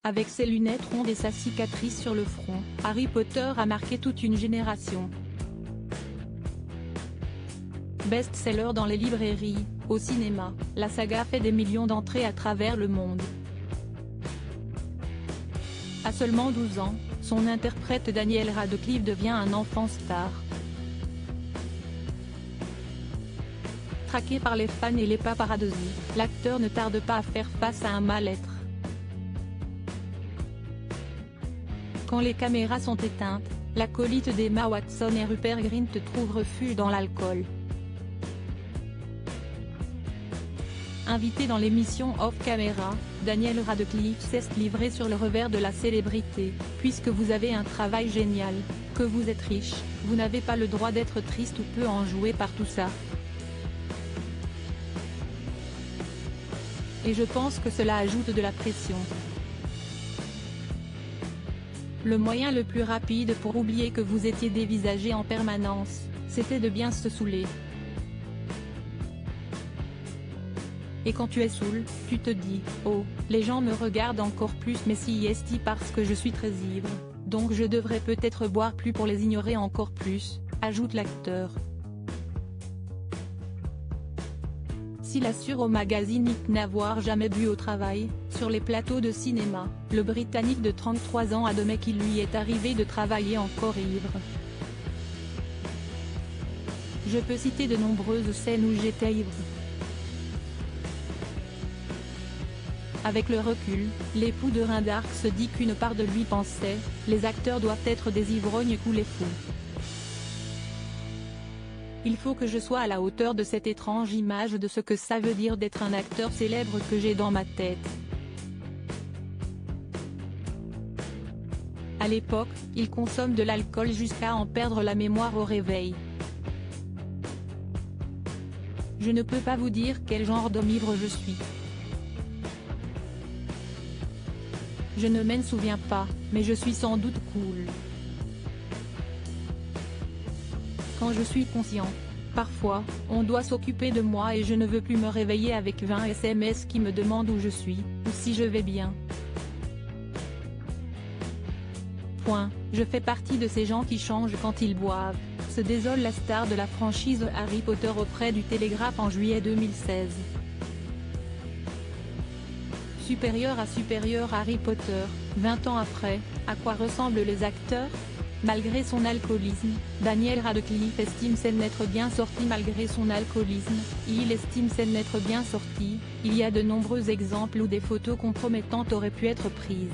Avec ses lunettes rondes et sa cicatrice sur le front, Harry Potter a marqué toute une génération. Best-seller dans les librairies, au cinéma, la saga fait des millions d'entrées à travers le monde. À seulement 12 ans, son interprète Daniel Radcliffe devient un enfant star. Traqué par les fans et les paparazzi, l'acteur ne tarde pas à faire face à un mal-être. Quand les caméras sont éteintes, l'acolyte d'Emma Watson et Rupert Grint trouvent refuge dans l'alcool. Invité dans l'émission Off Camera, Daniel Radcliffe s'est livré sur le revers de la célébrité. Puisque vous avez un travail génial, que vous êtes riche, vous n'avez pas le droit d'être triste ou peu enjoué par tout ça. Et je pense que cela ajoute de la pression. Le moyen le plus rapide pour oublier que vous étiez dévisagé en permanence, c'était de bien se saouler. Et quand tu es saoul, tu te dis, oh, les gens me regardent encore plus mais si est parce que je suis très ivre, donc je devrais peut-être boire plus pour les ignorer encore plus, ajoute l'acteur. S'il assure au magazine It n'avoir jamais bu au travail, sur les plateaux de cinéma, le Britannique de 33 ans admet qu'il lui est arrivé de travailler encore ivre. Je peux citer de nombreuses scènes où j'étais ivre. Avec le recul, l'époux de Rindark se dit qu'une part de lui pensait, les acteurs doivent être des ivrognes ou les fous. Il faut que je sois à la hauteur de cette étrange image de ce que ça veut dire d'être un acteur célèbre que j'ai dans ma tête. À l'époque, il consomme de l'alcool jusqu'à en perdre la mémoire au réveil. Je ne peux pas vous dire quel genre d'homme ivre je suis. Je ne m'en souviens pas, mais je suis sans doute cool. Quand je suis conscient. Parfois, on doit s'occuper de moi et je ne veux plus me réveiller avec 20 SMS qui me demandent où je suis, ou si je vais bien. Point. Je fais partie de ces gens qui changent quand ils boivent, se désole la star de la franchise Harry Potter auprès du Télégraphe en juillet 2016. Supérieur à supérieur Harry Potter, 20 ans après, à quoi ressemblent les acteurs ? Malgré son alcoolisme, Daniel Radcliffe estime s'en être bien sorti malgré son alcoolisme, il estime s'en être bien sorti, il y a de nombreux exemples où des photos compromettantes auraient pu être prises.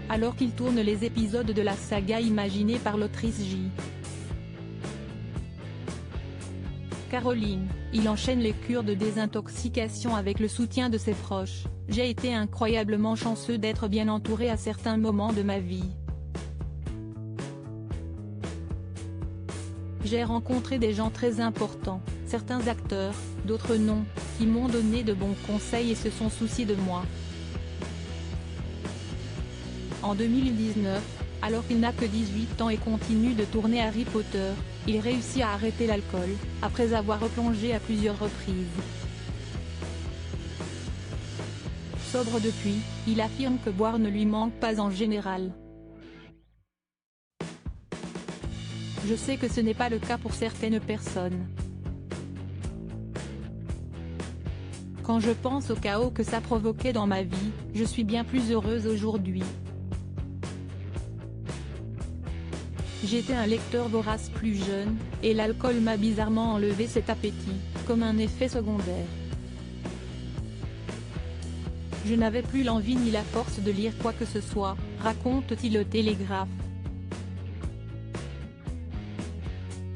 Alors qu'il tourne les épisodes de la saga imaginée par l'autrice J. Caroline, il enchaîne les cures de désintoxication avec le soutien de ses proches. J'ai été incroyablement chanceux d'être bien entouré à certains moments de ma vie. J'ai rencontré des gens très importants, certains acteurs, d'autres non, qui m'ont donné de bons conseils et se sont souciés de moi. En 2019, alors qu'il n'a que 18 ans et continue de tourner Harry Potter, il réussit à arrêter l'alcool, après avoir replongé à plusieurs reprises. Sobre depuis, il affirme que boire ne lui manque pas en général. Je sais que ce n'est pas le cas pour certaines personnes. Quand je pense au chaos que ça provoquait dans ma vie, je suis bien plus heureuse aujourd'hui. J'étais un lecteur vorace plus jeune, et l'alcool m'a bizarrement enlevé cet appétit, comme un effet secondaire. Je n'avais plus l'envie ni la force de lire quoi que ce soit, raconte-t-il au Télégraphe.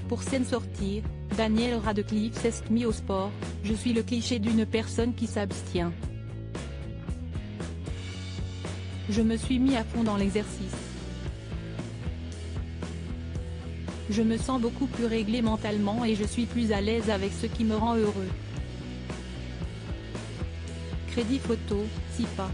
Pour s'en sortir, Daniel Radcliffe s'est mis au sport, je suis le cliché d'une personne qui s'abstient. Je me suis mis à fond dans l'exercice. Je me sens beaucoup plus réglé mentalement et je suis plus à l'aise avec ce qui me rend heureux. Crédit photo, SIPA.